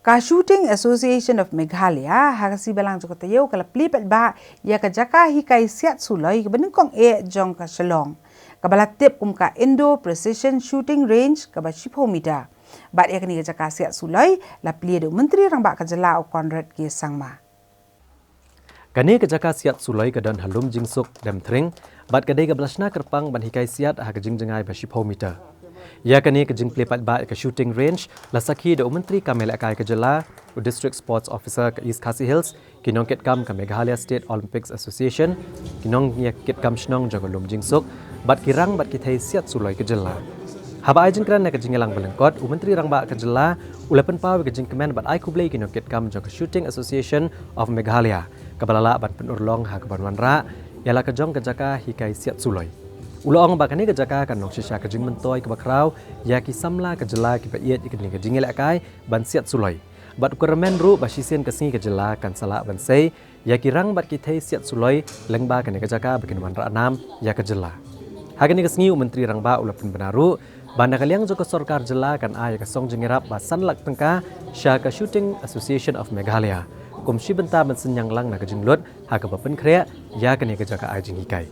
Ka Shooting Association of Meghalaya hagasi balang joko tayo kala Plie ba ya ka jaka hikai siat suloi ke benengkong jong ka Shillong. Kabala tip ka Indo Precision Shooting Range ka ba 10 meter. Bat ya kini ka jaka siat suloi la Plie de Myntri Rangbah ka Jylla o Conrad ke sangma. Kani ka jaka siat suloi ka dan halum jingsuk dam tring bat kadai ka blasna kerpang ban hikai siat ha ka jingjengai ba 10 meter. Ya kani ke jing Plie ba ke shooting range la sakhi de Myntri kamela kai ke Jylla District Sports Officer ke East Khasi Hills kinong ket kam ke Meghalaya State Olympics Association kinong ya ket kam shnong jago lum jingsuk bat kirang bat kithai siat suloi ke Jylla. Haba ajin kran ke jingelang belengkot Myntri Rangbah ke Jylla ulapan paw ke jing kemen bat ai kublai kinong ket kam jago Shooting Association of Meghalaya kabalala bat penurlong ha ke banwanra yala ke jong ke jaka hikai siat suloi. Ulong bakani ke jaka kan nong shisha ke jing mentoi ke bakrau ya ki samla ke Jylla ki baiet ikni ke jingel akai ban siat suloi. Bat ukuramen ru ba shisien ke singi ke Jylla kan sala ban sei ya ki rang bat ki thei siat suloi lengba kani ke jaka bikin wan ra nam ya ke Jylla. Hagani ke singi Myntri Rangbah ulapun benaru banda kaliang joko sarkar Jylla kan ya ke song jingerap ba sanlak tengka sha ke Shooting Association of Meghalaya. Kum shi benta ban senyang lang na ke jinglut ha ke bapen krea ya kani ke jaka ai jing hikai.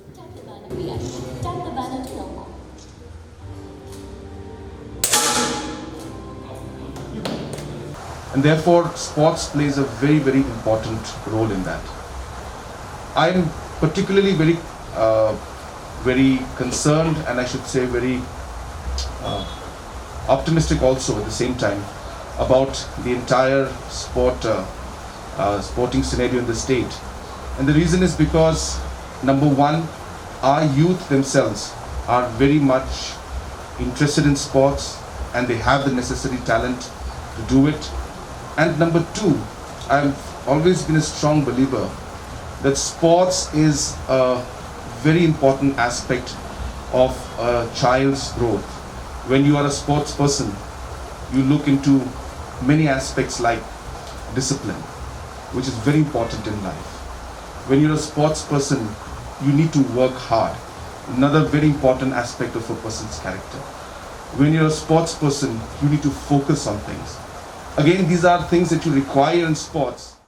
And therefore, sports plays a very, very important role in that. I'm particularly very concerned, and I should say very optimistic also at the same time about the entire sporting scenario in the state. And the reason is because, number one, our youth themselves are very much interested in sports and they have the necessary talent to do it. And number two, I've always been a strong believer that sports is a very important aspect of a child's growth. When you are a sports person, you look into many aspects like discipline, which is very important in life. When you're a sports person, you need to work hard. Another very important aspect of a person's character. When you're a sports person, you need to focus on things. Again, these are things that you require in sports.